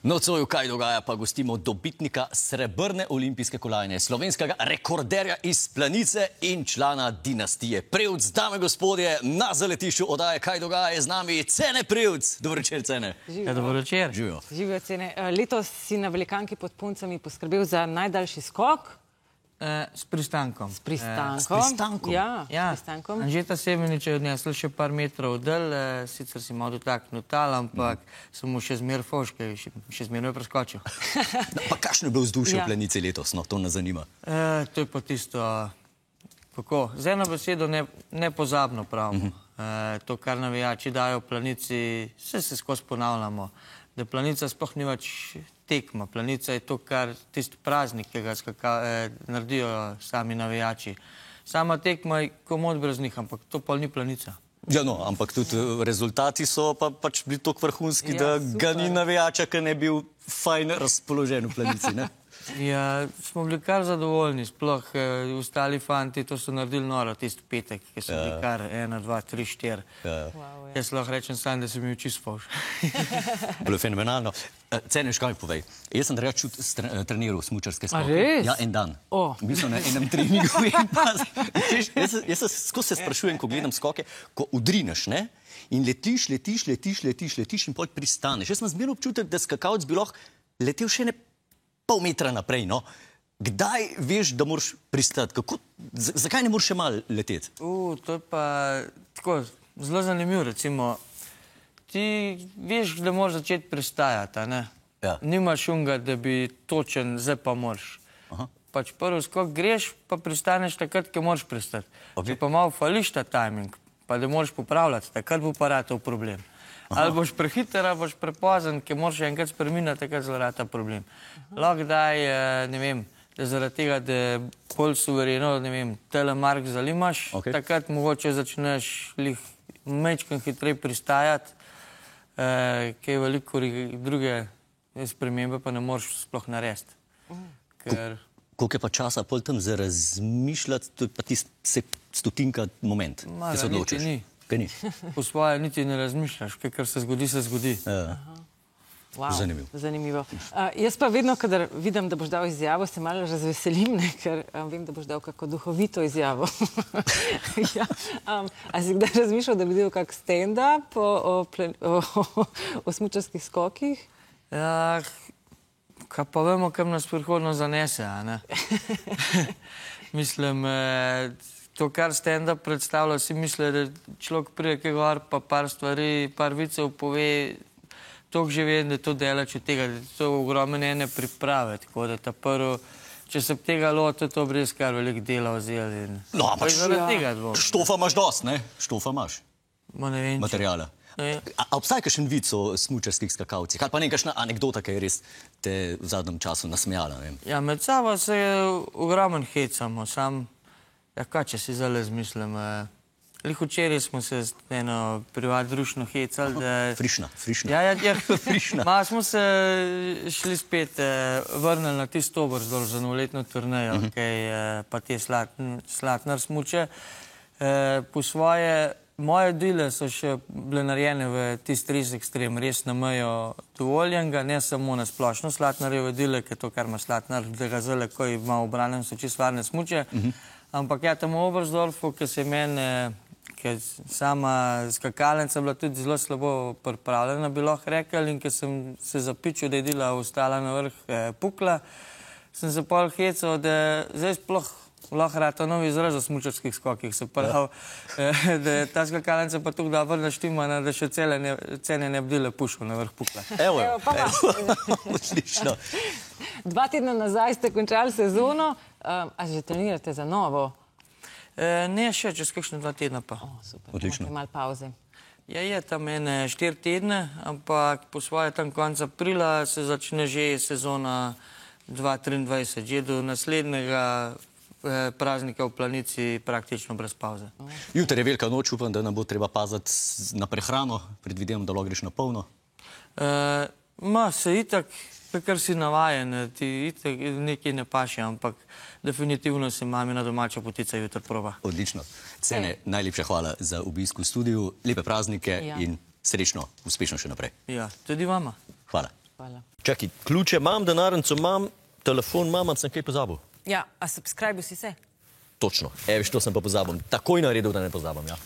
Nocoj, kaj dogaja, pa gostimo dobitnika srebrne olimpijske kolajne, slovenskega rekorderja iz Planice in člana dinastije Prevc. Dame, gospodje, na zaletišču oddaje Kaj dogaja je z nami Cene Prevc. Dobro večer, Cene. Ja, dobro večer. Živijo. Živijo, Cene. Letos si na velikanki pod Puncami poskrbel za najdaljši skok. S pristankom. S pristankom. S pristankom? Ja, Ja, s pristankom. Anžeta Semenič je odnesla še par metrov del, sicer si malo dotaknil tal, ampak sem mu še zmer foške, še zmer je preskočil. Pa kakšno je bilo vzdušje v Ja. Planici letos? No, to nas zanima. To je pa tisto, kako, z eno besedo nepozabno pravimo. To, kar navijači dajo v Planici, se skozi ponavljamo, da Planica sploh ni več tekma. Planica je to, kar tisti praznik, ki ga naredijo sami navijači. Sama tekma je komod brez njih, ampak to pa ni Planica. Ja, no, ampak tudi rezultati so pač bili toliko vrhunski, Ja, da super. ga ni navijača, ker ne bil fajn razpoložen v Planici, ne? Ja, smo bili kar zadovoljni, sploh ostali fanti, to so naredili noro tisti petek, ki so bili kar 1, 2, 3, 4. Wow, ja. Jaz lahko rečem sam, da sem bil čisto fovš. Bilo je fenomenalno. Cene, škaj mi povej. Jaz sem drugače treniral smučarske skoke. res? Ja, en dan. O. Bil sem na enem treningu in pa... Jaz se skozi se sprašujem, ko gledam skoke, ko udrineš, ne? In letiš in potem pristaneš. Jaz sem zmerno občutek, da skakalec bi lahko letel še ne pol metra naprej, no? Kdaj veš, da moraš pristati? Zakaj ne moraš še malo leteti? To je pa tako zelo zanimivo, recimo. Ti veš, da moraš začeti pristajati, a ne? Ja. Nimaš unga, da bi točen, zdaj pa moraš. Aha. Pač prvi skok greš, pa pristaneš takrat, ko moraš pristati. Ok. Če pa malo fališ ta timing, pa da moraš popravljati, takrat bo pa ratov problem. Ali boš prehiter, ali boš prepozen, ki moraš enkrat spreminjati, takrat zelo rata problem. Lahko daj, ne vem, da zaradi tega, da bolj suvereno, ne vem, telemark zalimaš, Ok. takrat mogoče začneš mečkam hitrej pristajati, ki je veliko druge spremembe pa ne moreš sploh narediti. Ker Koliko je pa časa pol tam za razmišljati, to je pa tisti stotinka moment, Ma, ki se niti odločiš. ni. Kaj ni? po svoje niti ne razmišljaš, kaj kar se zgodi, se zgodi. Wow, Zanimivo. Zanimivo. Jaz pa vedno, kadar vidim, da boš dal izjavo, se malo razveselim, ne, ker vem, da boš dal kako duhovito izjavo. Ja. A si kdaj razmišljal, da bi delal kak stand-up o smučarskih skokih? Ja, kaj pa vemo, kam nas prihodno zanese, a ne? Mislim, to, kar stand-up predstavlja, si misli, da človek pride kaj gor, pa par stvari, par vicev pove, toliko že vem, da to delač od tega, da to ogromne ene priprave, tako da ta prvo, če se tega loti, to bi res kar veliko dela vzeli. No, ampak zaradi tega dvom. štofa imaš dosti, ne? Štofa imaš, Ma ne vem, če- materijala. Ja. A obstaja kakšen vic o smučarskih skakalcih? Ali pa nekakšna anekdota, ki je res te v zadnjem času nasmejala, ne vem? Ja, med sabo se ogromen hecamo, sam, ja, kaj če si zdaj zmišljam, lih včeraj smo se z eno privat družno hecali, da... Frišna. Ja. Frišna. Ma smo se šli spet, vrnili na tisti Oberst dol za novoletno turnejo, ki je pa te Slatnar smuče. Po svoje, moje dile so še bile narejene v tisti res ekstrem, res na mejo dovoljenega, ne samo na splošno Slatnarjeve dile, ker to, kar ima Slatnar, da ga zelo ko ima obranem, so čisto varne smuče. Ampak ja, tam v Oberstdorfu, ki se meni, ker sama skakalnica bila tudi zelo slabo pripravljena, bi lahko rekel, in ker sem se zapičil, da je dila ostala na vrh pukla, sem se pol hecal, da zdaj sploh lahko rata novi izraz o smučarskih skokih, se pravi, da je ta skakalnica pa tukaj dobro naštimana, da še cene ne bi dile pušil na vrh pukla. Evo, Evo, pa odlično. 2 tedna nazaj ste končali sezono, a že trenirate za novo? Ne, še čez kakšne 2 tedna pa. Super, Odlično. imate malo pauze. Ja, je tam ene 4 tedne, ampak po svoje tam konec aprila se začne že sezona 2023, že do naslednjega praznika v Planici praktično brez pauze. Jutri je velika noč, upam, da nam bo treba paziti na prehrano, predvidevam, da lahko greš na polno. Se itak, kar si navajen, ti itak nekaj ne paše, ampak definitivno se mamina domača potica jutri proba. Odlično. Cene, najlepša hvala za obisk v studiu, lepe praznike Ja. in srečno, uspešno še naprej. Ja, tudi vama. Hvala. Hvala. Čakaj, ključe imam, denarnico imam, telefon imam, sem kaj pozabil. Ja, a subscribe si se? Točno. Eviš, to sem pa pozabil. Takoj naredil, da ne pozabim, ja.